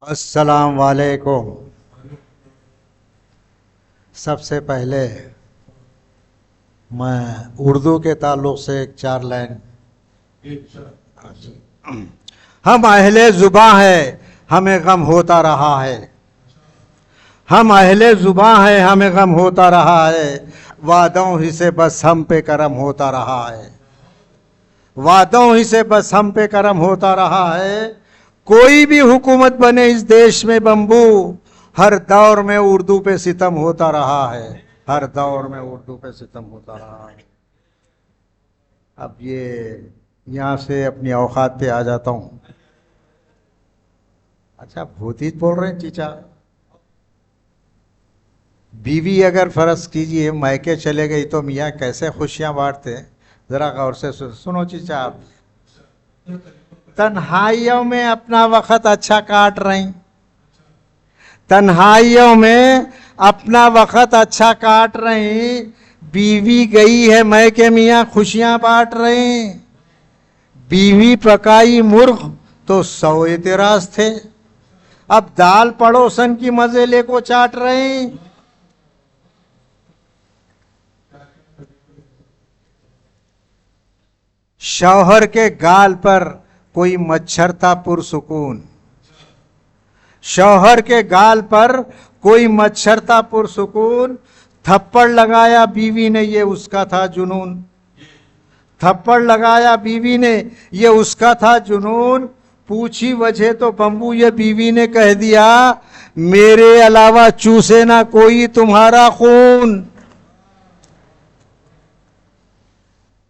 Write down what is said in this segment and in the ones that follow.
السلام علیکم. سب سے پہلے میں اردو کے تعلق سے ایک 4 لائن. ہم اہل زباں ہیں ہمیں غم ہوتا رہا ہے. ہم اہل زباں ہیں ہمیں غم ہوتا رہا ہے. وعدوں ہی سے بس ہم پہ کرم ہوتا رہا ہے. وعدوں ہی سے بس ہم پہ کرم ہوتا رہا ہے. کوئی بھی حکومت بنے اس دیش میں بمبو، ہر دور میں اردو پہ ستم ہوتا رہا ہے. ہر دور میں اردو پہ ستم ہوتا رہا ہے. اب یہاں سے اپنی اوقات پہ آ جاتا ہوں. اچھا بھوتیت بول رہے ہیں چیچا؟ بیوی اگر فرض کیجئے میکے چلے گئی تو میاں کیسے خوشیاں بانٹتے ہیں؟ ذرا غور سے سنو چیچا. آپ تنہائیوں میں اپنا وقت اچھا کاٹ رہی. تنہائیوں میں اپنا وقت اچھا کاٹ رہی. بیوی گئی ہے میکے میاں خوشیاں بانٹ رہی. بیوی پکائی مرغ تو 100 اعتراض تھے. اب دال پڑوسن کی مزے لے کو چاٹ رہے. شوہر کے گال پر کوئی مچھر تھا پرسکون. شوہر کے گال پر کوئی مچھر تھا پرسکون. تھپڑ لگایا بیوی نے یہ اس کا تھا جنون. تھپڑ لگایا بیوی نے یہ اس کا تھا جنون. پوچھی وجہ تو بمبو یہ بیوی نے کہہ دیا، میرے علاوہ چوسے نہ کوئی تمہارا خون.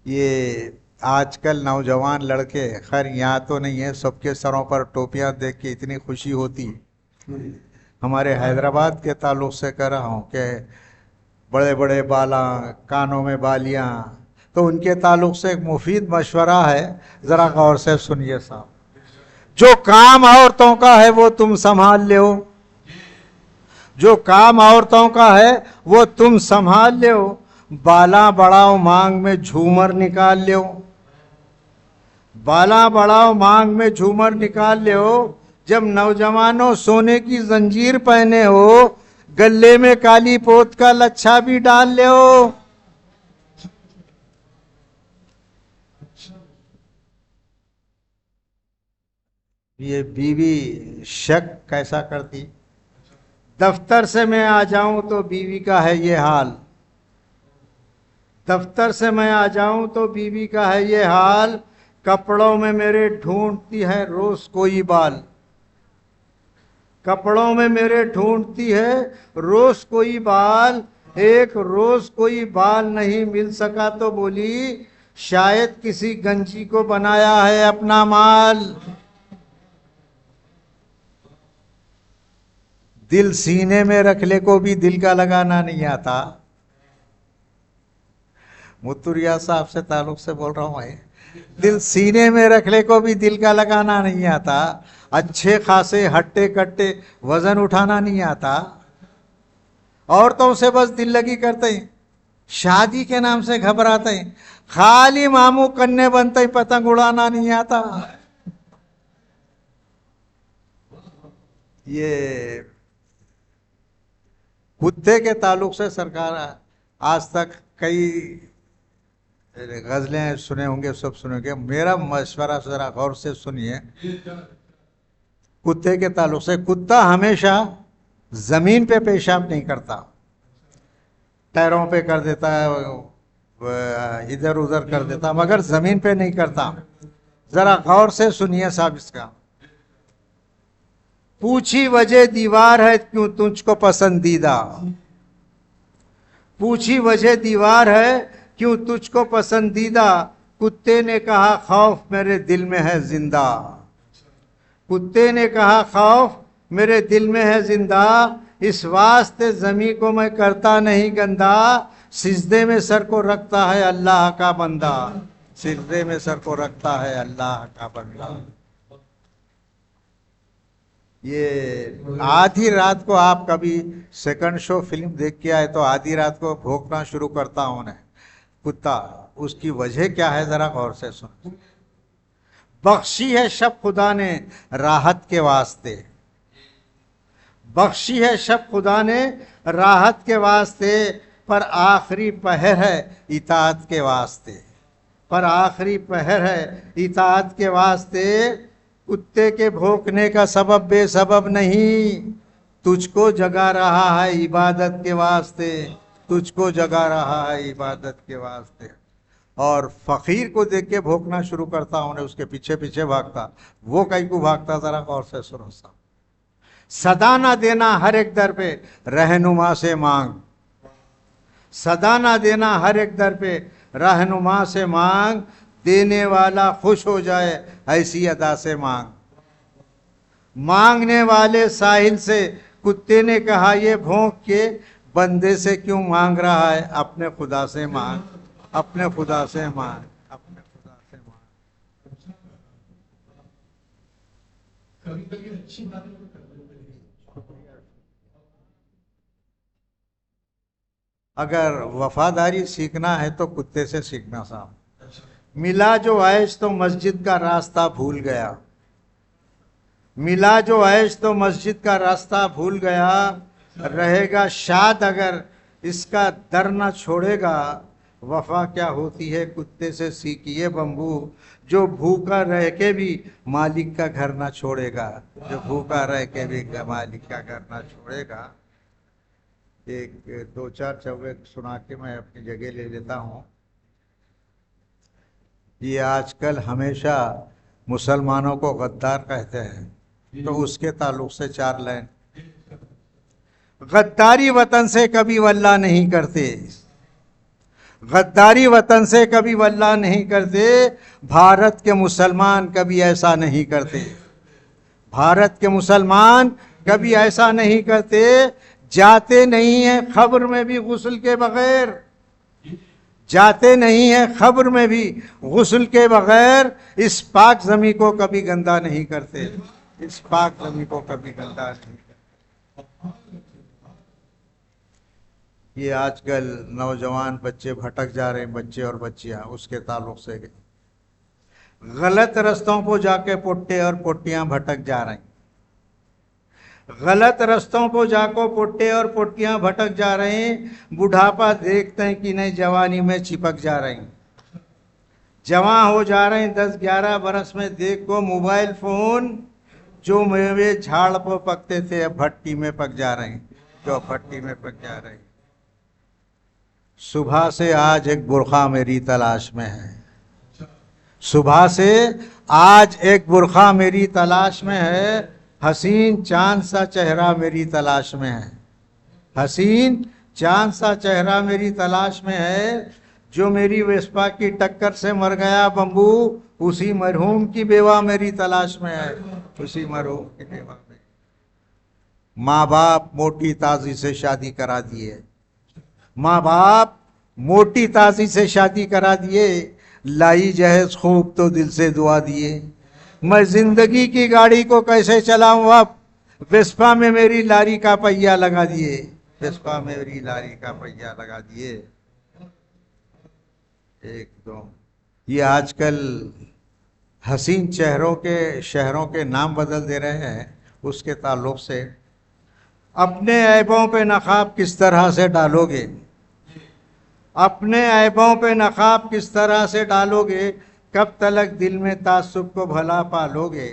یہ آج کل نوجوان لڑکے، خیر یہاں تو نہیں ہے، سب کے سروں پر ٹوپیاں دیکھ کے اتنی خوشی ہوتی. ہمارے حیدرآباد کے تعلق سے کہہ رہا ہوں کہ بڑے بڑے بالاں، کانوں میں بالیاں، تو ان کے تعلق سے ایک مفید مشورہ ہے، ذرا غور سے سنیے صاحب. جو کام عورتوں کا ہے وہ تم سنبھال لو. جو کام عورتوں کا ہے وہ تم سنبھال لو. بالا بڑاؤ مانگ میں جھومر نکال لو. بالا بڑاؤ مانگ میں جھومر نکال لو. جب نوجوانوں سونے کی زنجیر پہنے ہو، گلے میں کالی پوت کا لچھا بھی ڈال لو. یہ بیوی شک کیسا کرتی. دفتر سے میں آ جاؤں تو بیوی کا ہے یہ حال. دفتر سے میں آ جاؤں تو بیوی کا ہے یہ حال. کپڑوں میں میرے ڈھونڈتی ہے روز کوئی بال. کپڑوں میں میرے ڈھونڈتی ہے روز کوئی بال. ایک روز کوئی بال نہیں مل سکا تو بولی، شاید کسی گنجی کو بنایا ہے اپنا مال. دل سینے میں رکھ لے کو بھی دل کا لگانا نہیں آتا. متوریا صاحب سے تعلق سے بول رہا ہوں میں. دل سینے میں رکھ لے کو بھی دل کا لگانا نہیں آتا. اچھے خاصے ہٹے کٹے وزن اٹھانا نہیں آتا. عورتوں سے بس دل لگی کرتے ہیں، شادی کے نام سے گھبراتے ہیں. خالی ماموں کرنے بنتے ہیں، پتنگ اڑانا نہیں آتا. یہ کتے کے تعلق سے سرکار آج تک کئی غزلیں سنے ہوں گے، سب سنے ہوں گے، میرا مشورہ ذرا غور سے سنیے کتے کے تعلق سے۔ کتا ہمیشہ زمین پہ پیشاب نہیں کرتا، ٹیروں پہ کر دیتا ہے، ادھر ادھر کر دیتا، مگر زمین پہ نہیں کرتا۔ ذرا غور سے سنیے صاحب اس کا۔ پوچھی وجہ دیوار ہے کیوں تجھ کو پسندیدہ، پوچھی وجہ دیوار ہے کیوں تجھ کو پسندیدہ، کتے نے کہا خوف میرے دل میں ہے زندہ، کتے نے کہا خوف میرے دل میں ہے زندہ، اس واسطے زمین کو میں کرتا نہیں گندا، سجدے میں سر کو رکھتا ہے اللہ کا بندہ، سجدے میں سر کو رکھتا ہے اللہ کا بندہ۔ یہ آدھی رات کو آپ کبھی سیکنڈ شو فلم دیکھ کے آئے تو آدھی رات کو بھونکنا شروع کرتا ہوں نے کتا، اس کی وجہ کیا ہے ذرا غور سے سن۔ بخشی ہے شب خدا نے راحت کے واسطے، بخشی ہے شب خدا نے راحت کے واسطے، پر آخری پہر ہے اطاعت کے واسطے، پر آخری پہر ہے اطاعت کے واسطے، کتے کے بھونکنے کا سبب بے سبب نہیں، تجھ کو جگا رہا ہے عبادت کے واسطے، تجھ کو جگا رہا ہے عبادت کے واسطے۔ اور فقیر کو دیکھ کے بھونکنا شروع کرتا ہوں نے اس کے پیچھے پیچھے بھاگتا، وہ کہیں کو بھاگتا ذرا غور سے سنو صاحب۔ صدا نہ دینا ہر ایک در پہ رہنما سے مانگ، صدا نہ دینا ہر ایک در پہ رہنما سے مانگ، دینے والا خوش ہو جائے ایسی ادا سے مانگ، مانگنے والے ساحل سے کتے نے کہا یہ بھونک کے بندے سے کیوں مانگ رہا ہے، اپنے خدا سے مانگ، اپنے خدا سے مانگ، اپنے خدا سے مانگ۔ اگر وفاداری سیکھنا ہے تو کتے سے سیکھنا صاحب۔ ملا جو عیش تو مسجد کا راستہ بھول گیا، ملا جو عیش تو مسجد کا راستہ بھول گیا، رہے گا شاد اگر اس کا در نہ چھوڑے گا، وفا کیا ہوتی ہے کتے سے سیکھیے بمبو، جو بھوکا رہ کے بھی مالک کا گھر نہ چھوڑے گا، جو بھوکا رہ کے بھی مالک کا گھر نہ چھوڑے گا۔ ایک دو چار چوبے سنا کے میں اپنی جگہ لے لیتا ہوں۔ یہ آج کل ہمیشہ مسلمانوں کو غدار کہتے ہیں، تو اس کے تعلق سے چار لائن۔ غداری وطن سے کبھی واللہ نہیں کرتے، غداری وطن سے کبھی واللہ نہیں کرتے، بھارت کے مسلمان کبھی ایسا نہیں کرتے، بھارت کے مسلمان کبھی ایسا نہیں کرتے، جاتے نہیں ہیں خبر میں بھی غسل کے بغیر، جاتے نہیں ہیں خبر میں بھی غسل کے بغیر، اس پاک زمین کو کبھی گندا نہیں کرتے، اس پاک زمین کو کبھی گندا نہیں کرتے۔ یہ آج کل نوجوان بچے بھٹک جا رہے ہیں، بچے اور بچیاں، اس کے تعلق سے غلط رستوں کو جا کے پٹے اور پٹیاں بھٹک جا رہے ہیں، غلط رستوں کو جا کو پٹے اور پٹیاں بھٹک جا رہے ہیں، بڑھاپا دیکھتے ہیں کہ نہیں جوانی میں چپک جا رہے ہیں، جوان ہو جا رہے ہیں 10-11 برس میں، دیکھو موبائل فون، جو میوے جھاڑ پر پکتے تھے اب بھٹی میں پک جا رہے ہیں، جو بھٹی میں پک جا رہے ہیں۔ صبح سے آج ایک برقع میری تلاش میں ہے، صبح سے آج ایک برقع میری تلاش میں ہے، حسین چاند سا چہرہ میری تلاش میں ہے، حسین چاند سا چہرہ میری تلاش میں ہے، جو میری ویسپا کی ٹکر سے مر گیا بمبو، اسی مرحوم کی بیوہ میری تلاش میں ہے، اسی مرحوم کی بیوہ میں۔ ماں باپ موٹی تازی سے شادی کرا دیے، ماں باپ موٹی تازی سے شادی کرا دیے، لائی جہیز خوب تو دل سے دعا دیے، میں زندگی کی گاڑی کو کیسے چلاؤں اب، ویسپا میں میری لاری کا پہیہ لگا دیے، ویسپا میں میری لاری کا پہیہ لگا دیے۔ ایک دو یہ آج کل حسین چہروں کے شہروں کے نام بدل دے رہے ہیں، اس کے تعلق سے اپنے عیبوں پہ نقاب کس طرح سے ڈالو گے، اپنے عیبوں پہ نقاب کس طرح سے ڈالو گے؟ کب تلک دل میں تعصب کو بھلا پالو گے؟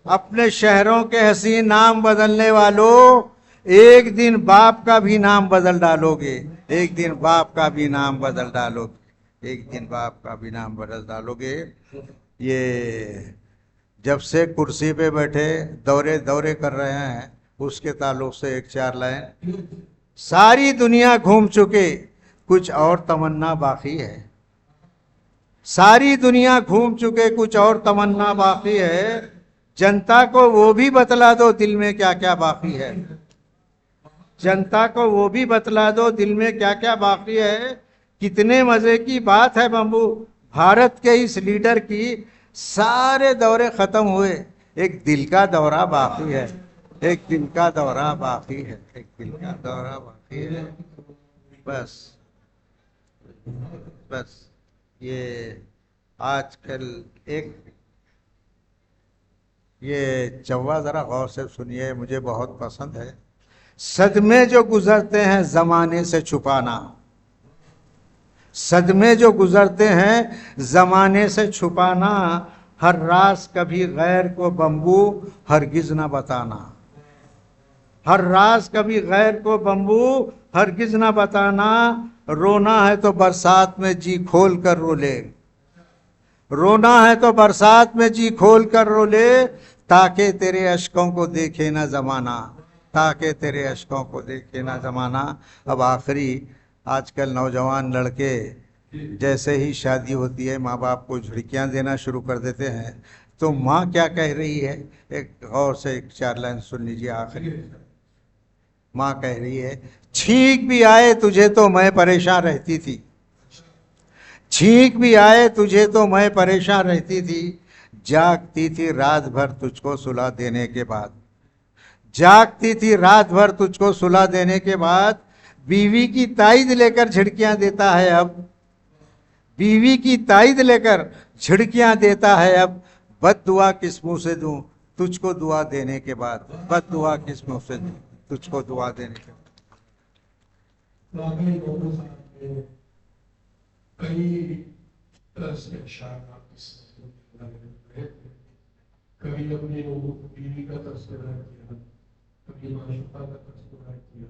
اپنے شہروں کے حسین نام بدلنے والوں، ایک دن باپ کا بھی نام بدل ڈالو گے، ایک دن باپ کا بھی نام بدل ڈالو گے، ایک دن باپ کا بھی نام بدل ڈالو گے۔ یہ جب سے کرسی پہ بیٹھے دورے کر رہے ہیں، اس کے تعلق سے ایک 4 لائن: ساری دنیا گھوم چکے، کچھ اور تمنا باقی ہے۔ ساری دنیا گھوم چکے، کچھ اور تمنا باقی ہے، جنتا کو وہ بھی بتلا دو دل میں کیا کیا باقی ہے۔ جنتا کو وہ بھی بتلا دو دل میں کیا کیا باقی ہے۔ کتنے مزے کی بات ہے بمبو، بھارت کے اس لیڈر کی سارے دورے ختم ہوئے، ایک دل کا دورہ باقی ہے، ایک دل کا دورہ باقی ہے، ایک دل کا دورہ باقی ہے۔ بس بس یہ آج کل ایک یہ چوا ذرا غور سے سنیے، مجھے بہت پسند ہے۔ صدمے جو گزرتے ہیں زمانے سے چھپانا، صدمے جو گزرتے ہیں زمانے سے چھپانا، ہر راز کبھی غیر کو بمبو ہرگز نہ بتانا، ہر راز کبھی غیر کو بمبو ہرگز نہ بتانا۔ رونا ہے تو برسات میں جی کھول کر رو لے، رونا ہے تو برسات میں جی کھول کر رو لے، تاکہ تیرے اشکوں کو دیکھے نہ زمانہ، تاکہ تیرے اشکوں کو دیکھے نہ زمانہ۔ اب آخری، آج کل نوجوان لڑکے جیسے ہی شادی ہوتی ہے ماں باپ کو جھڑکیاں دینا شروع کر دیتے ہیں، تو ماں کیا کہہ رہی ہے؟ ایک غور سے ایک 4 لائن سن لیجیے آخری۔ ماں کہہ رہی ہے: چھینک بھی آئے تجھے تو میں پریشان رہتی تھی، چھینک بھی آئے تجھے تو میں پریشان رہتی تھی، جاگتی تھی رات بھر تجھ کو سلا دینے کے بعد، جاگتی تھی رات بھر تجھ کو سلا دینے کے بعد، بیوی کی تائید لے کر جھڑکیاں دیتا ہے اب، بیوی کی تائید لے کر جھڑکیاں دیتا ہے اب، بد دعا کس منہ سے دوں تجھ کو دعا دینے کے بعد، بد دعا کس منہ سے دوں تجھ کو دعا دینے کے بعد۔ کئی طرز کے اشعار آپ کی سمجھ رہے تھے، کبھی اپنے بیوی کا تذکرہ کیا، کبھی معشوقہ کا تذکرہ کیا،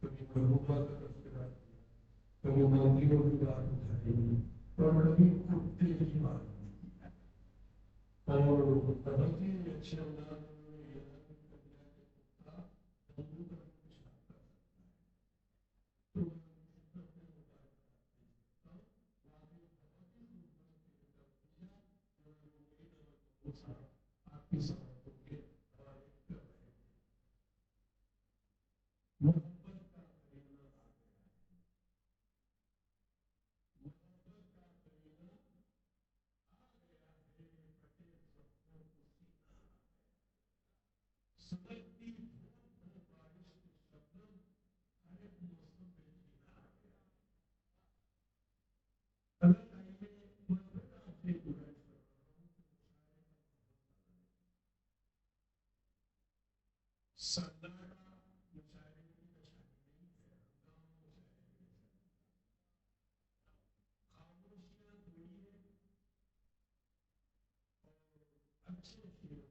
کبھی محبوبہ کا تذکرہ کیا، کبھی ماضیوں کی بات اٹھائی اور کبھی کتے کی بات کی، اور بہت ہی اچھے انداز میں یہ بیان کیا کہ کتا بندو کا کچھ حد تک تو آپ کی سمجھوں کے حوالے کر رہے ہیں۔ محبت کا کرینا آ گیا ہے، محبت کا کرینا آ گیا ہے، پھٹے زخموں کو سینا آ گیا، سمجھتی دھوپ ہو بارش کے شبنم، ہر ایک موسم میں جینا آ گیا۔ اگر آئیے محبت آپ سے گزارش کر رہا ہوں کہ مشاعرے کا ماحول بنائیں، سردارہ مشاعرے کی نشانی نہیں ہے، ہنگامہ مشاعرے کی نشانی، خاموشیاں توڑیے اور اچھے شعر پر زبان سے پڑھنا لکھے تو کم سے کم 8 ضرور کہیے۔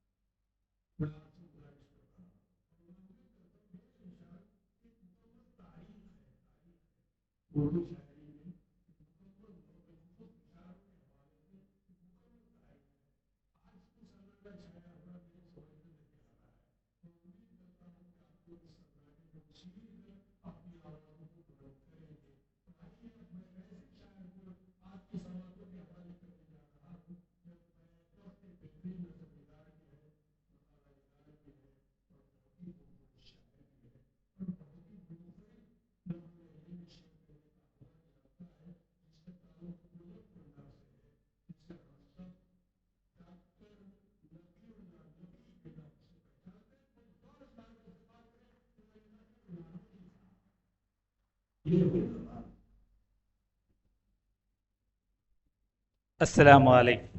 میں آپ سے گزارش کر رہا ہوں اور میں امید کرتا ہوں بے مثال ایک مکمل تاریخ ہے، تاریخ ہے اردو شاعری میں، ایک مکمل بخصوص اشاروں کے حوالے سے ایک مکمل تاریخ ہے۔ آج تو سناٹا چھایا ہوا میرے سمجھ میں نہیں آ رہا ہے، میں امید کرتا ہوں کہ آپ لوگ اس سناٹے کو چھین کر اپنی آوازوں کو بلند کریں گے۔ تو آئیے اب میں ایسے شاعر کو آپ کی سماعتوں کے حوالے کرنے جا رہا ہوں جب میں بہت ہی بہترین نظم نگار بھی ہے، مقالہ نگار بھی ہے، اور بہت ہی خوبصورت شاعر بھی ہے، اور بہت ہی منفرد نظم نگاری میں شعر کرنے کا حوالہ رکھتا ہے، جس کا تعلق بلند پنڈا سے ہے، جس کا مقصد ڈاکٹر نقی اللہ نبی کے نام سے پہچانتے ہیں۔ کوئی زور سے آگے سے بات کریں تو میں اللہ کے نبی صاحب، یہ ہوئی نا بات۔ السلام علیکم۔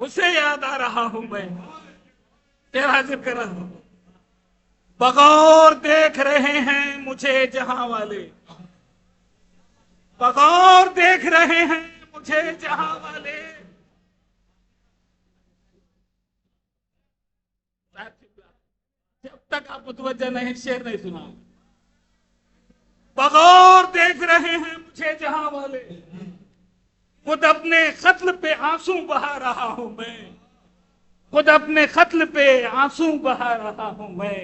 اسے یاد آ رہا ہوں میں، شعر حاضر کر رہا ہوں۔ بغور دیکھ رہے ہیں مجھے جہاں والے، بغور دیکھ رہے ہیں مجھے جہاں والے، جب تک آپ متوجہ نہیں شعر نہیں سنا۔ بغور دیکھ رہے ہیں مجھے جہاں والے، خود اپنے قتل پہ آنسو بہا رہا ہوں میں، خود اپنے قتل پہ آنسو بہا رہا ہوں میں۔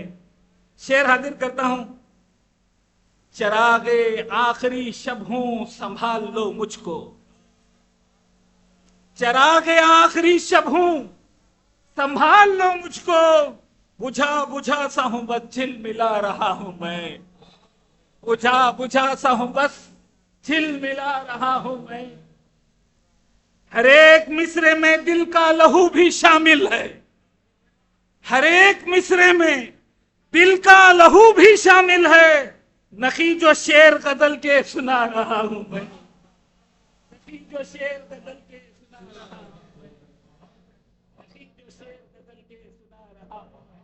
شعر حاضر کرتا ہوں۔ چراغ آخری شب ہوں سنبھال لو مجھ کو، چراغ آخری شب ہوں سنبھال لو مجھ کو، بجھا بجھا سا ہوں بس جھل ملا رہا ہوں میں، بجھا بجھا سا ہوں بس جھل ملا رہا ہوں میں۔ ہر ایک مصرے میں دل کا لہو بھی شامل ہے، ہر ایک مصرے میں دل کا لہو بھی شامل ہے، نخی جو شعر غزل کے سنا رہا ہوں میں، نخی جو شعر غزل کے سنا رہا ہوں میں، نخی جو شعر غزل کے سنا رہا ہوں میں۔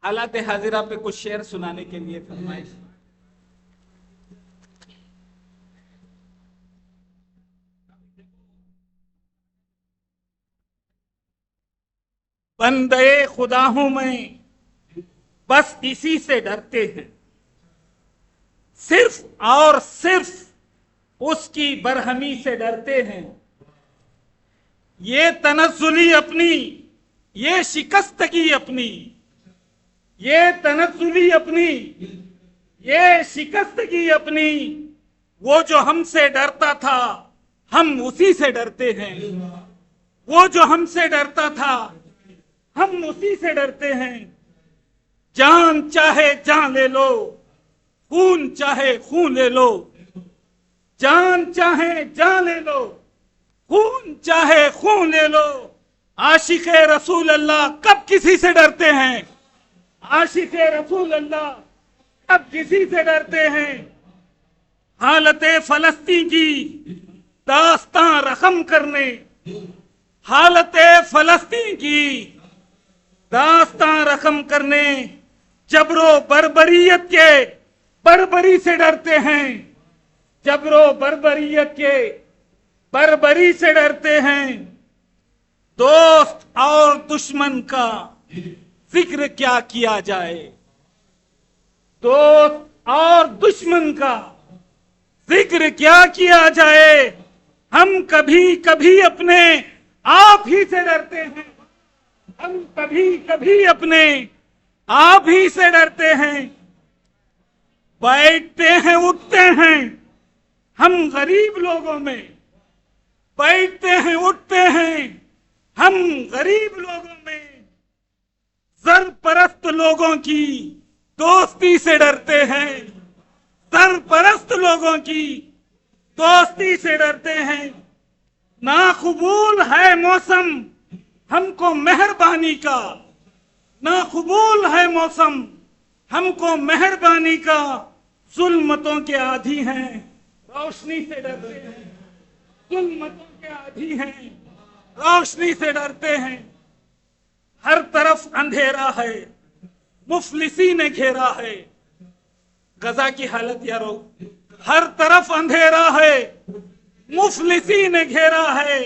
حالات حاضرہ پہ کچھ شعر سنانے کے لیے فرمائش۔ بندے خدا ہوں میں بس اسی سے ڈرتے ہیں، صرف اور صرف اس کی برہمی سے ڈرتے ہیں، یہ تنزلی اپنی، یہ شکستگی اپنی، یہ تنزلی اپنی، یہ شکستگی اپنی، وہ جو ہم سے ڈرتا تھا ہم اسی سے ڈرتے ہیں، وہ جو ہم سے ڈرتا تھا ہم اسی سے ڈرتے ہیں۔ جان چاہے جان لے لو، خون چاہے خون لے لو، جان چاہے جان لے لو، خون چاہے خون لے لو، عاشق رسول اللہ کب کسی سے ڈرتے ہیں، عاشق رسول اللہ کب کسی سے ڈرتے ہیں۔ حالت فلسطین کی داستان رقم کرنے، حالت فلسطین کی داستان رقم کرنے، جبر و بربریت کے بربری سے ڈرتے ہیں، جبر و بربریت کے بربری سے ڈرتے ہیں۔ دوست اور دشمن کا ذکر کیا کیا جائے، دوست اور دشمن کا ذکر کیا کیا جائے، ہم کبھی کبھی اپنے آپ ہی سے ڈرتے ہیں، ہم کبھی کبھی اپنے آپ ہی سے ڈرتے ہیں۔ بیٹھتے ہیں اٹھتے ہیں ہم غریب لوگوں میں، بیٹھتے ہیں اٹھتے ہیں ہم غریب لوگوں میں، زر پرست لوگوں کی دوستی سے ڈرتے ہیں، زر پرست لوگوں کی دوستی سے ڈرتے ہیں۔ ناقبول ہے موسم ہم کو مہربانی کا، ناقبول ہے موسم ہم کو مہربانی کا، ظلمتوں کے عادی ہیں روشنی سے ڈرتے ہیں، ظلمتوں کے عادی ہیں روشنی سے ڈرتے ہیں۔ ہر طرف اندھیرا ہے مفلسی نے گھیرا ہے، غزہ کی حالت یارو، ہر طرف اندھیرا ہے مفلسی نے گھیرا ہے،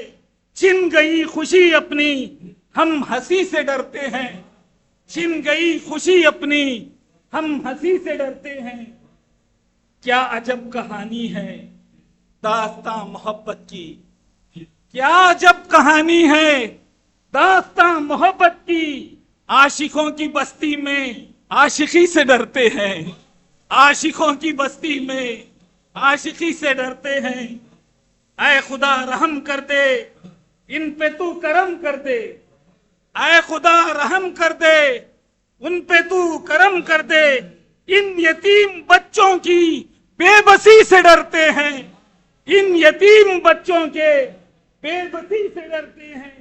چھن گئی خوشی اپنی ہم ہنسی سے ڈرتے ہیں، چھن گئی خوشی اپنی ہم ہنسی سے ڈرتے ہیں۔ کیا عجب کہانی ہے داستان محبت کی، کیا عجب کہانی ہے داستان محبت کی، عاشقوں کی بستی میں عاشقی سے ڈرتے ہیں، عاشقوں کی بستی میں عاشقی سے ڈرتے ہیں۔ اے خدا رحم کر دے ان پہ تو کرم کر دے، اے خدا رحم کر دے ان پہ تو کرم کر دے، ان یتیم بچوں کی بے بسی سے ڈرتے ہیں، ان یتیم بچوں کے بے بسی سے ڈرتے ہیں۔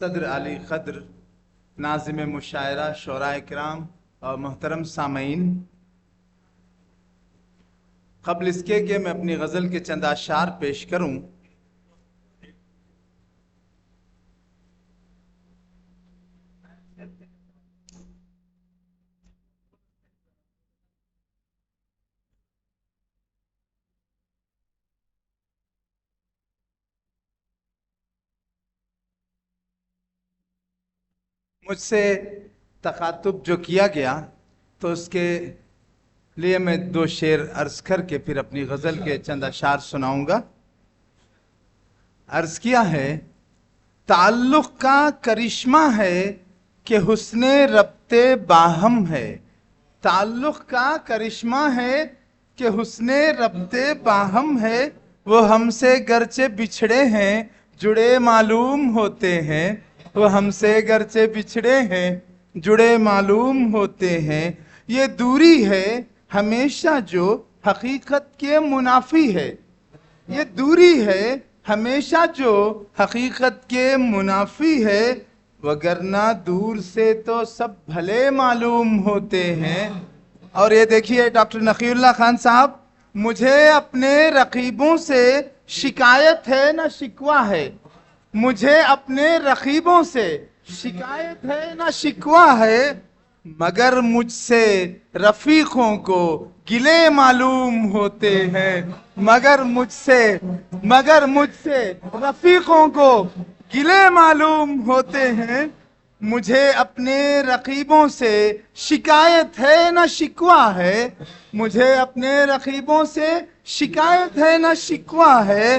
صدر علی قدر، ناظم مشاعرہ، شعراء کرام اور محترم سامعین، قبل اس کے کہ میں اپنی غزل کے چند اشعار پیش کروں، مجھ سے تخاطب جو کیا گیا تو اس کے لیے میں 2 شعر عرض کر کے پھر اپنی غزل کے چند اشعار سناؤں گا۔ عرض کیا ہے، تعلق کا کرشمہ ہے کہ حسن ربط باہم ہے، تعلق کا کرشمہ ہے کہ حسن ربط باہم ہے، وہ ہم سے گرچہ بچھڑے ہیں جڑے معلوم ہوتے ہیں، وہ ہم سے گرچہ بچھڑے ہیں جڑے معلوم ہوتے ہیں، یہ دوری ہے ہمیشہ جو حقیقت کے منافی ہے، یہ دوری ہے ہمیشہ جو حقیقت کے منافی ہے، وگرنہ دور سے تو سب بھلے معلوم ہوتے ہیں۔ اور یہ دیکھیے ڈاکٹر نقی اللہ خان صاحب، مجھے اپنے رقیبوں سے شکایت ہے نہ شکوہ ہے، مجھے اپنے رقیبوں سے شکایت ہے نہ شکوہ ہے، مگر مجھ سے رفیقوں کو گلے معلوم ہوتے ہیں، مگر مجھ سے رفیقوں کو گلے معلوم ہوتے ہیں، مجھے اپنے رقیبوں سے شکایت ہے نہ شکوہ ہے، مجھے اپنے رقیبوں سے شکایت ہے نہ شکوہ ہے،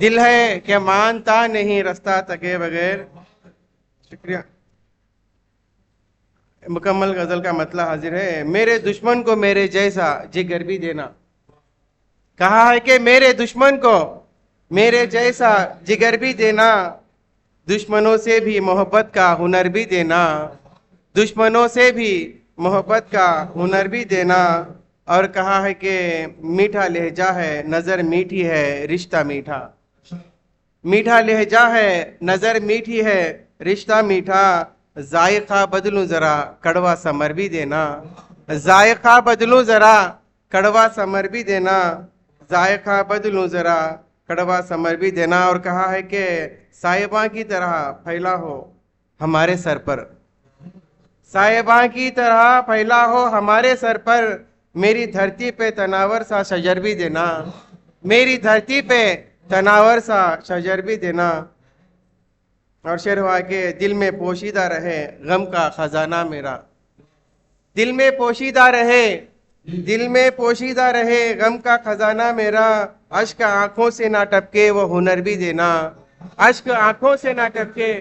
دل ہے کہ مانتا نہیں رستہ تکے بغیر. شکریہ. مکمل غزل کا مطلب حاضر ہے. میرے دشمن کو میرے جیسا جگر بھی دینا. کہا ہے کہ میرے دشمن کو میرے جیسا جگر بھی دینا. دشمنوں سے بھی محبت کا ہنر بھی دینا. دشمنوں سے بھی محبت کا ہنر بھی دینا. اور کہا ہے کہ میٹھا لہجہ ہے نظر میٹھی ہے رشتہ میٹھا. میٹھا لہجہ ہے نظر میٹھی ہے رشتہ میٹھا. ذائقہ بدلوں ذرا کڑوا سمر بھی دینا. ذائقہ بدلوں ذرا کڑوا سمر بھی دینا. ذائقہ بدلوں ذرا کڑوا سمر بھی دینا. اور کہا ہے کہ صاحباں کی طرح پھیلا ہو ہمارے سر پر. صاحباں کی طرح پھیلا ہو ہمارے سر پر. میری دھرتی پہ تناور سا شجر بھی دینا. میری دھرتی پہ تناور سا شجر بھی دینا. اور شعر ہوا کہ دل میں پوشیدہ رہے غم کا خزانہ میرا. دل میں پوشیدہ رہے دل میں پوشیدہ رہے غم کا خزانہ میرا. اشک آنکھوں سے نہ ٹپکے وہ ہنر بھی دینا. اشک آنکھوں سے نہ ٹپکے.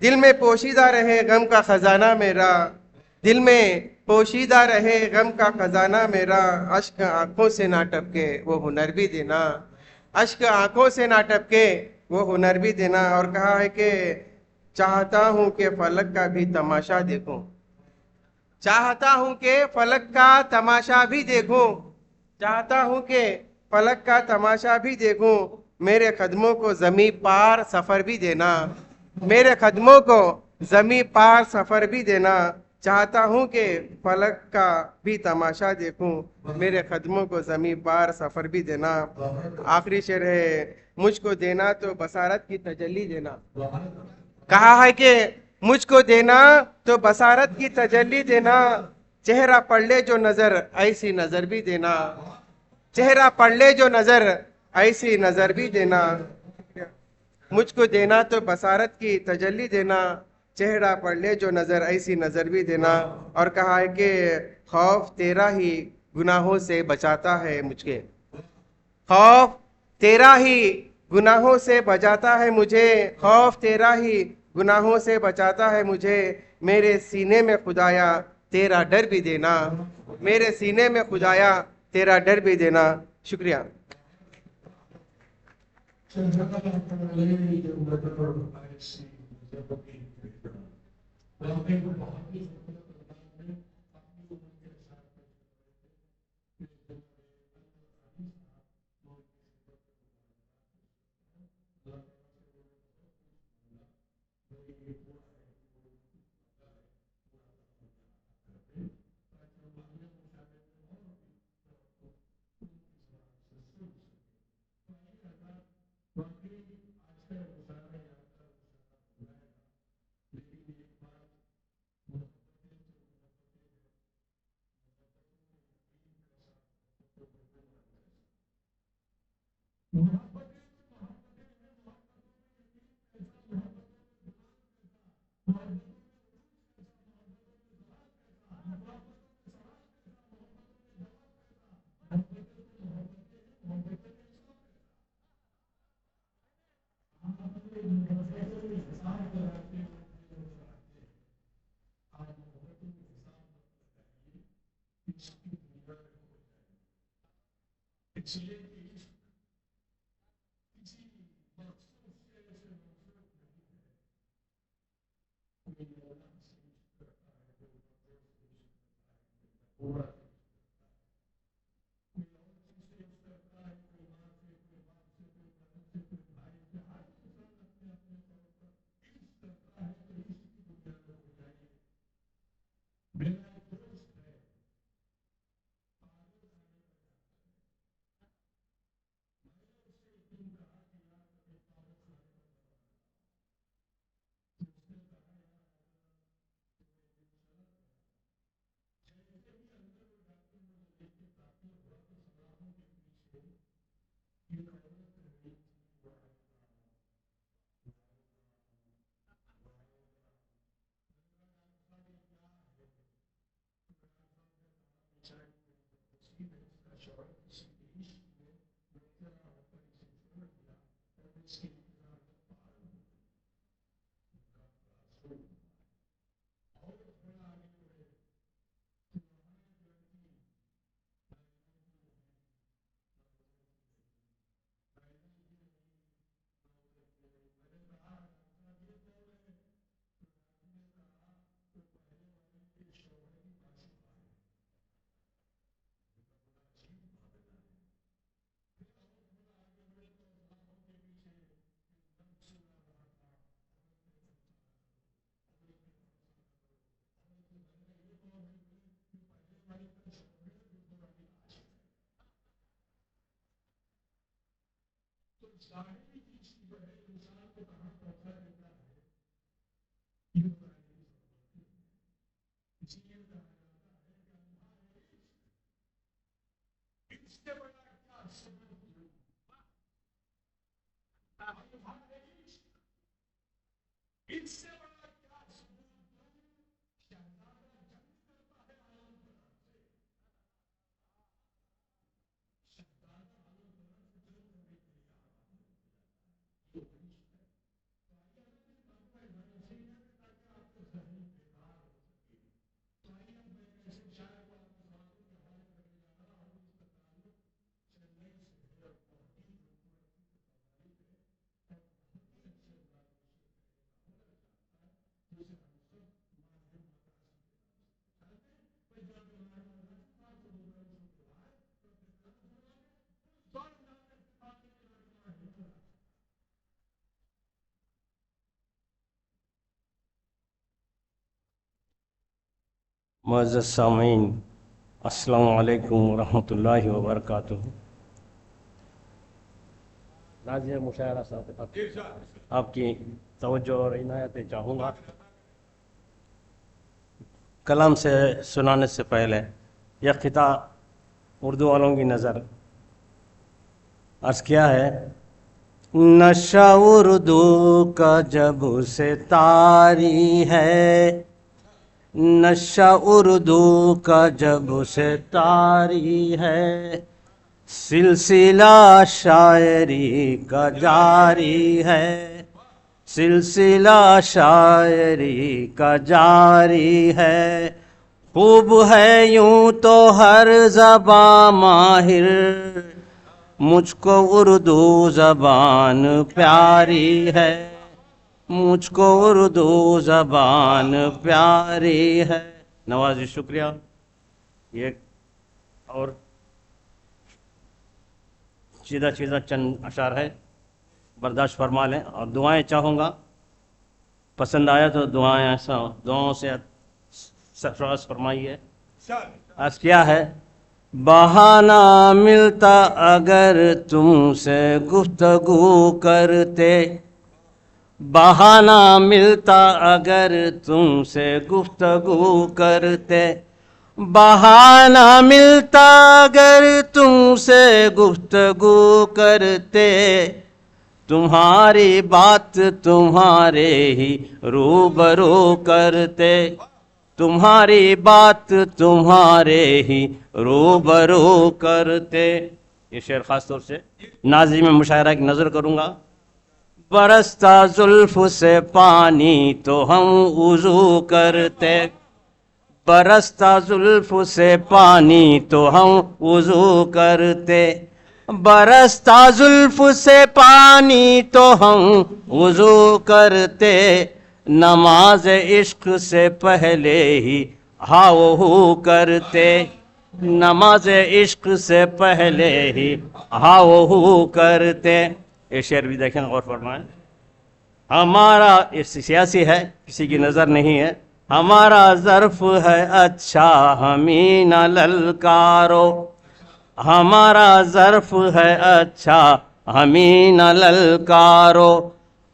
دل میں پوشیدہ رہے غم کا خزانہ میرا. دل میں پوشیدہ رہے غم کا خزانہ میرا. اشک آنکھوں سے نہ ٹپکے وہ ہنر بھی دینا. اشک آنکھوں سے نہ ٹپکے وہ ہنر بھی دینا. اور کہا ہے کہ چاہتا ہوں کہ فلک کا بھی تماشا دیکھوں. چاہتا ہوں کہ فلک کا تماشا بھی دیکھوں. چاہتا ہوں کہ فلک کا تماشا بھی دیکھوں. میرے قدموں کو زمیں پار سفر بھی دینا. میرے قدموں کو زمیں پار سفر بھی دینا. چاہتا ہوں کہ فلک کا بھی تماشا دیکھوں. میرے قدموں کو زمیں پار سفر بھی دینا. آخری شعر ہے مجھ کو دینا تو بصارت کی تجلی دینا. کہا ہے کہ مجھ کو دینا تو بصارت کی تجلی دینا. چہرہ پڑھ لے جو نظر ایسی نظر بھی دینا. چہرہ پڑھ لے جو نظر ایسی نظر بھی دینا. مجھ کو دینا تو بصارت کی تجلی دینا. چہرہ پڑھ لے جو نظر ایسی نظر بھی دینا. اور کہا ہے کہ خوف تیرا ہی گناہوں سے بچاتا ہے مجھ کے. خوف تیرا ہی گناہوں سے بچاتا ہے مجھے. خوف تیرا ہی گناہوں سے بچاتا ہے مجھے. میرے سینے میں خدایا تیرا ڈر بھی دینا. میرے سینے میں خدایا تیرا ڈر بھی دینا. شکریہ. ظاہری کی چیز ہے انسان کو کہاں پہنچا دیتا ہے یہ بتانے کی ضرورت ہے. اسی لیے کہا جاتا ہے کہ اللہ اس سے بڑا کیا سبب دوں اس سے بڑا کیا سبب دوں. شہزادہ جنگ کرتا ہے عالم طرف سے. شہزادہ عالم طرف سے جنگ کرنے کے لیے آ رہا ہے. یہ بڑی ہے. تو آئیے ہم نے آپ کا دھیان سے تاکہ آپ کو ذہن بیدار ہو سکے. تو آئیے اب میں ایسے شاعر کو آپ کے باتوں کے حوالے کرنے جا رہا ہوں. اس کا تعلق چنئی سے ہے اور بہت ہی خوبصورت ہے اور بہت ہی اچھے انداز میں شعر ہونا چاہتا ہے جسے ہم سب ماہر مدرسے چاہتے ہیں. بھائی جب ہمارے مدرسے پاس ہو گئے اس کے بعد تو دور انداز میں باتیں کرنا ہے. معزز سامعین، السلام علیکم ورحمۃ اللہ وبرکاتہ. ناظر مشاعرہ صاحب آپ کی توجہ اور عنایت چاہوں گا. کلام سے سنانے سے پہلے یہ خطہ اردو والوں کی نظر عرض کیا ہے. نشہ اردو کا جب سے طاری ہے، نشہ اردو کا جب سے طاری ہے، سلسلہ شاعری کا جاری ہے، سلسلہ شاعری کا جاری ہے. خوب ہے یوں تو ہر زباں ماہر، مجھ کو اردو زبان پیاری ہے، مجھ کو اردو زبان پیاری ہے. نوازی شکریہ. یہ اور سیدھا چند اشعار ہے، برداشت فرما لیں. اور دعائیں چاہوں گا، پسند آیا تو دعاؤں سے سرفراز فرمائیے. آج کیا ہے. بہانہ ملتا اگر تم سے گفتگو کرتے، بہانہ ملتا اگر تم سے گفتگو کرتے، بہانہ ملتا اگر تم سے گفتگو کرتے، تمہاری بات تمہارے ہی روبرو کرتے، تمہاری بات تمہارے ہی روبرو کرتے. یہ شعر خاص طور سے ناظم مشاعرہ کی نظر کروں گا. برستا زلف سے پانی تو ہم وضو کرتے، برستا زلف سے پانی تو ہم وضو کرتے، برستا زلف سے پانی تو ہم وضو کرتے، نماز عشق سے پہلے ہی ہاؤ ہو کرتے، نماز عشق سے پہلے ہی ہاؤ ہو کرتے. یہ شعر بھی دیکھیں، غور فرمائیں. ہمارا سیاسی ہے، کسی کی نظر نہیں ہے. ہمارا ظرف ہے اچھا ہمیں نہ للکارو، ہمارا ظرف ہے اچھا ہمیں نہ للکارو،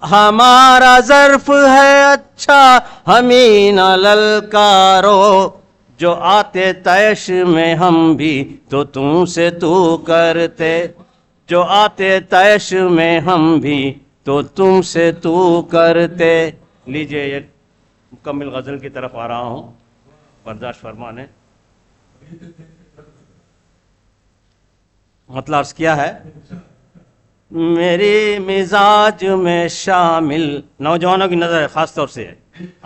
ہمارا ظرف ہے اچھا ہمیں نہ للکارو، جو آتے تیش میں ہم بھی تو تم سے تو کرتے، جو آتے تیش میں ہم بھی تو تم سے تو کرتے. لیجئے یہ مکمل غزل کی طرف آ رہا ہوں، برداشت فرمانے. مطلب عرض کیا ہے. میری مزاج میں شامل، نوجوانوں کی نظر خاص طور سے ہے،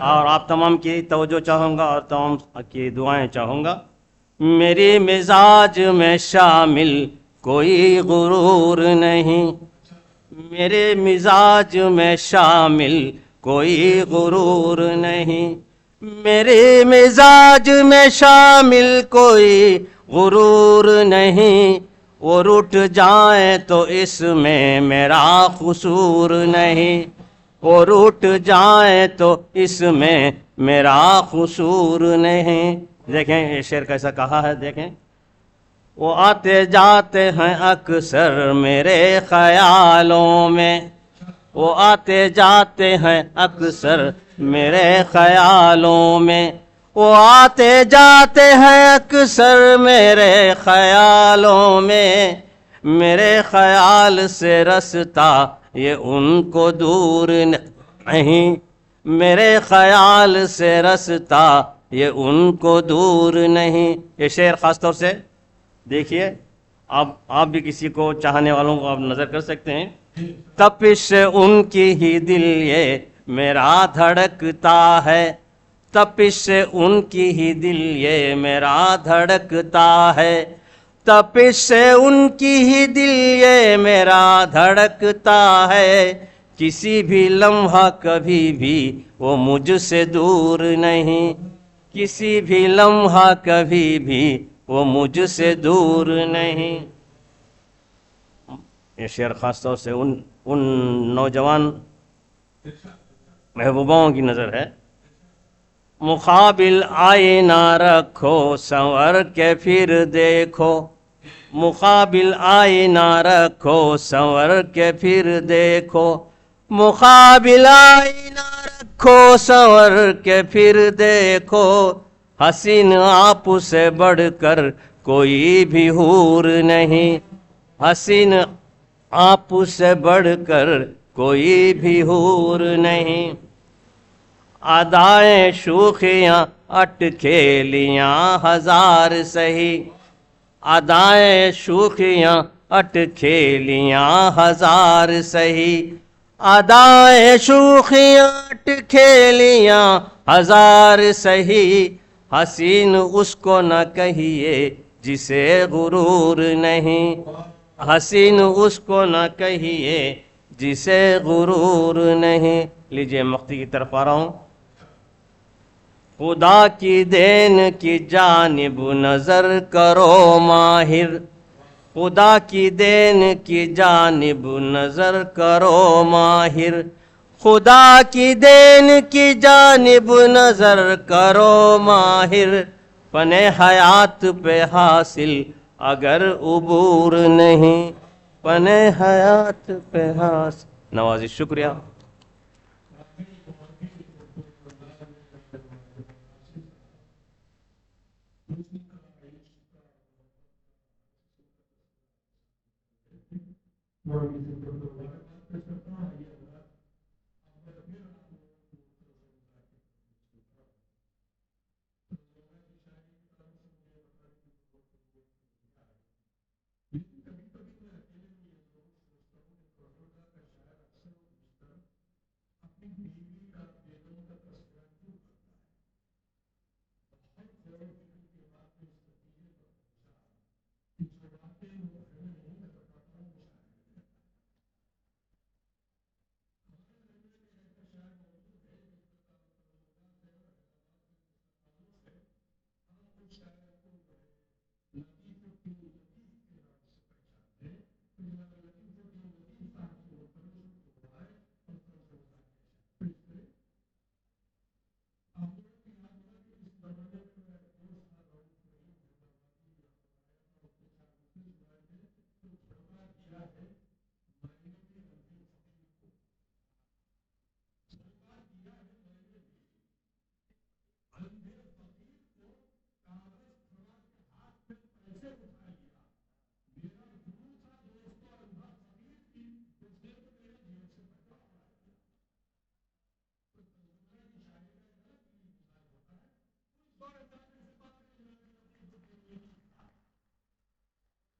اور آپ تمام کی توجہ چاہوں گا اور تمام کی دعائیں چاہوں گا. میری مزاج میں شامل کوئی غرور نہیں، میرے مزاج میں شامل کوئی غرور نہیں، میرے مزاج میں شامل کوئی غرور نہیں، وہ رٹ جائیں تو اس میں میرا قصور نہیں، وہ رٹ جائیں تو اس میں میرا قصور نہیں. دیکھیں یہ شعر کیسا کہا ہے. دیکھیں وہ آتے جاتے ہیں اکثر میرے خیالوں میں، وہ آتے جاتے ہیں اکثر میرے خیالوں میں، وہ آتے جاتے ہیں اکثر میرے خیالوں میں، میرے خیال سے رستا یہ ان کو دور نہیں، میرے خیال سے رستا یہ ان کو دور نہیں۔ یہ شعر خاص طور سے دیکھیے، آپ بھی کسی کو چاہنے والوں کو آپ نظر کر سکتے ہیں۔ تپش سے ان کی ہی دل یہ میرا دھڑکتا ہے، تپش سے ان کی ہی دل یہ میرا دھڑکتا ہے، تپش سے ان کی ہی دل یہ میرا دھڑکتا ہے، کسی بھی لمحہ کبھی بھی وہ مجھ سے دور نہیں، کسی بھی لمحہ کبھی بھی وہ مجھ سے دور نہیں۔ یہ شعر خاص طور سے ان نوجوان محبوباؤں کی نظر ہے۔ مقابل آئینہ رکھو سنور کے پھر دیکھو، مقابل آئینہ رکھو سنور کے پھر دیکھو، مقابل آئینہ رکھو سنور کے پھر دیکھو، حسین آپ سے بڑھ کر کوئی بھی حور نہیں، حسین آپ سے بڑھ کر کوئی بھی حور نہیں۔ ادائیں شوخیاں اٹ کھیلیاں ہزار سہی، ادائیں شوخیاں اٹ کھیلیاں ہزار سہی، ادائیں شوخیاں اٹ کھیلیاں ہزار سہی، حسین اس کو نہ کہیے جسے غرور نہیں، حسین اس کو نہ کہیے جسے غرور نہیں۔ لیجئے مختی کی طرف آ رہا ہوں۔ خدا کی دین کی جانب نظر کرو ماہر، خدا کی دین کی جانب نظر کرو ماہر، خدا کی دین کی جانب نظر کرو ماہر، فن حیات پہ حاصل اگر عبور نہیں، فن حیات پہ حاصل۔ نوازش، شکریہ۔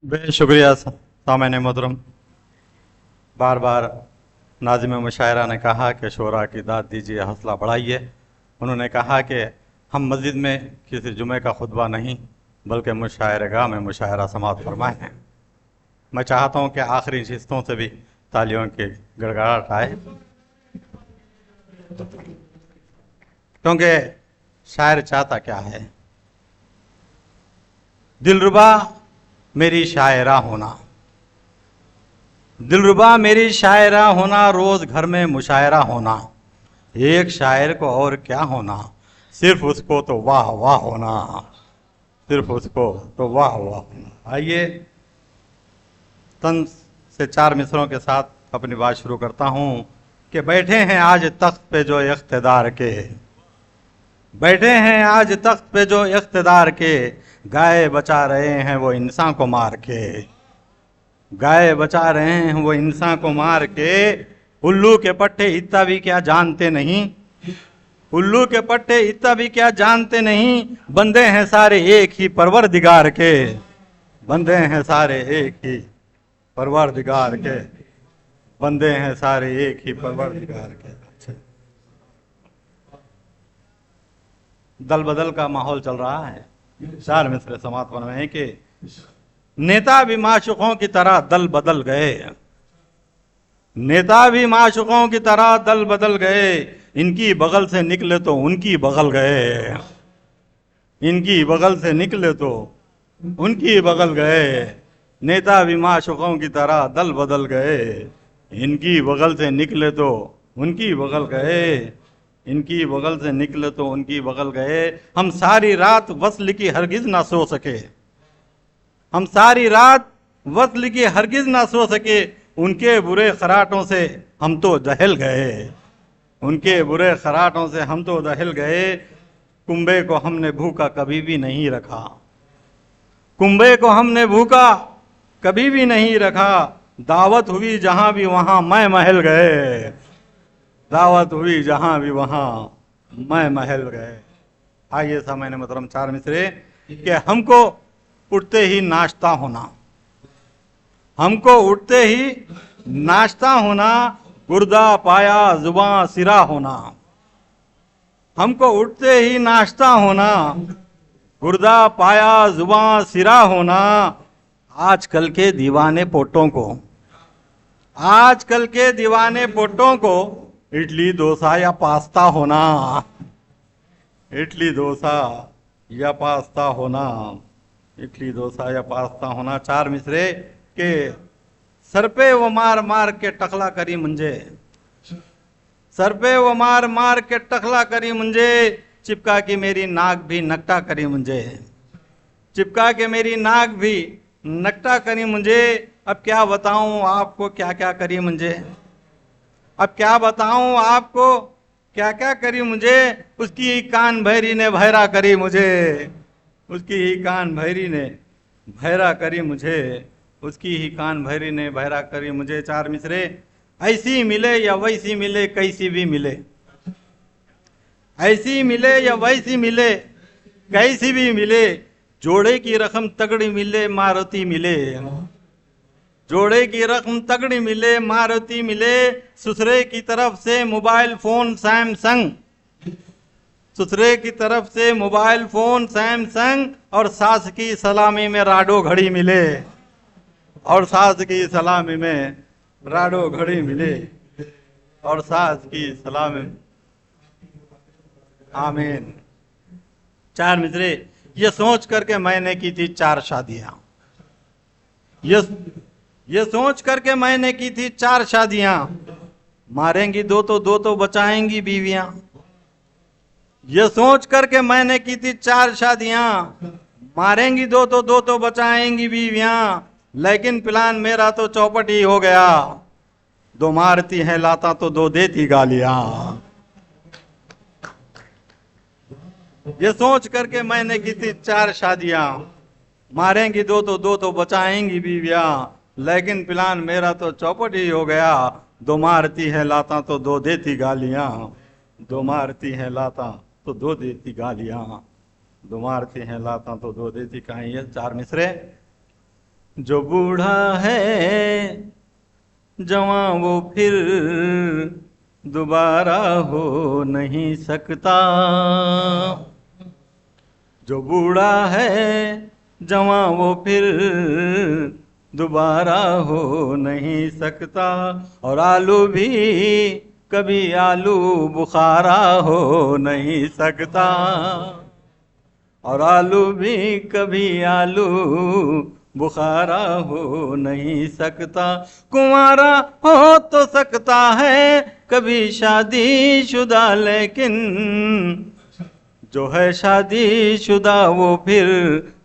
بے شکریہ سامعین محترم۔ بار بار ناظم مشاعرہ نے کہا کہ شعراء کی داد دیجیے، حوصلہ بڑھائیے۔ انہوں نے کہا کہ ہم مسجد میں کسی جمعے کا خطبہ نہیں بلکہ مشاعرہ گاہ میں مشاعرہ سماعت فرمائے ہیں۔ میں چاہتا ہوں کہ آخری نشستوں سے بھی تالیوں کی گڑگڑاہٹ آئے، کیونکہ شاعر چاہتا کیا ہے؟ دلربا میری شاعرہ ہونا، دلربا میری شاعرہ ہونا، روز گھر میں مشاعرہ ہونا، ایک شاعر کو اور کیا ہونا، صرف اس کو تو واہ واہ ہونا۔ صرف اس کو تو واہ واہ. آئیے طنز سے 4 مصروں کے ساتھ اپنی بات شروع کرتا ہوں کہ بیٹھے ہیں آج تخت پہ جو اقتدار کے، بیٹھے ہیں آج تخت پہ جو اقتدار کے، گائے بچا رہے ہیں وہ انسان کو مار کے، گائے بچا رہے ہیں وہ انسان کو مار کے. الو کے پٹھے اتنا بھی کیا جانتے نہیں، الو کے پٹھے اتنا بھی کیا جانتے نہیں، بندے ہیں سارے ایک ہی پروردگار کے، بندے ہیں سارے ایک ہی پروردگار کے، بندے ہیں سارے ایک ہی پروردگار کے. دل بدل کا ماحول چل رہا ہے. 4 مصرے سماعت فرمائیں کہ نیتا بھی معشوقوں کی طرح دل بدل گئے، نیتا بھی معشوقوں کی طرح دل بدل گئے، ان کی بغل سے نکلے تو ان کی بغل گئے، ان کی بغل سے نکلے تو ان کی بغل گئے. نیتا بھی معشوقوں کی طرح دل بدل گئے، ان کی بغل سے نکلے تو ان کی بغل گئے، ان کی بغل سے نکلے تو ان کی بغل گئے. ہم ساری رات وصل کی ہرگز نہ سو سکے، ہم ساری رات وصل کی ہرگز نہ سو سکے، ان کے برے خراٹوں سے ہم تو دہل گئے، ان کے برے خراٹوں سے ہم تو دہل گئے. کنبے کو ہم نے بھوکا کبھی بھی نہیں رکھا، کنبے کو ہم نے بھوکا کبھی بھی نہیں رکھا، دعوت ہوئی جہاں بھی وہاں میں محل گئے، دعوت ہوئی جہاں بھی وہاں میں محل گئے. آئیے سامعین محترم 4 مصرے کہ ہم کو اٹھتے ہی ناشتہ ہونا، ہم کو اٹھتے ہی ناشتہ ہونا، گردہ پایا زباں سرا ہونا، ہم کو اٹھتے ہی ناشتہ ہونا، گردہ پایا زباں سرا ہونا. آج کل کے دیوانے پوٹوں کو، آج کل کے دیوانے پوٹوں کو اڈلی ڈوسا یا پاستا ہونا، اڈلی ڈوسا یا پاستا ہونا، اڈلی ڈوسا یا پاستا ہونا. 4 مصرے کہ سر پہ وہ مار مار کے ٹکلا کری منجے، سر پہ وہ مار مار کے ٹکلا کری منجے، چپکا کے میری ناک بھی نکٹا کری منجے، چپکا کے میری ناک بھی نکٹا کری مجھے. اب کیا بتاؤں آپ کو کیا کیا کری مجھے، اب کیا بتاؤں آپ کو کیا کیا کری مجھے، اس کی ہی کان بھیری نے بھیرا کری مجھے، اس کی ہی کان بھیری نے بھیرا کری مجھے، اس کی ہی کان بھیری نے بھیرا کری مجھے. 4 مصرے ایسی ملے یا ویسی ملے کیسی بھی ملے، ایسی ملے یا ویسی ملے کیسی بھی ملے، جوڑے کی رقم تگڑی ملے ماروتی ملے، جوڑے کی رقم تگڑی ملے ماروتی ملے. سسرے کی طرف سے موبائل فون سیمسنگ، سسرے کی طرف سے موبائل فون سیمسنگ، اور ساس کی سلامی میں راڈو گھڑی ملے، اور ساس کی سلامی میں راڈو گھڑی ملے، اور ساس کی سلامی. آمین. 4 مصرے یہ سوچ کر کے میں نے کی تھی 4 شادیاں، یہ سوچ کر کے میں نے کی تھی 4 شادیاں، ماریں گی 2 تو بچائیں گی بیویاں. یہ سوچ کر کے میں نے کی تھی 4 شادیاں، ماریں گی 2 تو بچائیں گی بیویاں، لیکن پلان میرا تو چوپٹ ہی ہو گیا، 2 مارتی ہیں لاتا تو 2 دیتی گالیاں. یہ سوچ کر کے میں نے کی تھی 4 شادیاں، ماریں گی 2 تو بچائیں گی بیویاں، لیکن پلان میرا تو چوپٹ ہی ہو گیا، 2 مارتی ہے لاتا تو 2 دیتی گالیاں، 2 مارتی ہے لاتا تو 2 دیتی گالیاں، 2 مارتی ہے لاتا تو 2 دیتی. کہیں یہ 4 مصرے. جو بوڑھا ہے جوان وہ پھر دوبارہ ہو نہیں سکتا، جو بوڑھا ہے جوان وہ پھر دوبارہ ہو نہیں سکتا، اور آلو بھی کبھی آلو بخارا ہو نہیں سکتا، اور آلو بھی کبھی آلو بخارا ہو نہیں سکتا. کنوارا ہو تو سکتا ہے کبھی شادی شدہ، لیکن جو ہے شادی شدہ وہ پھر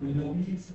Release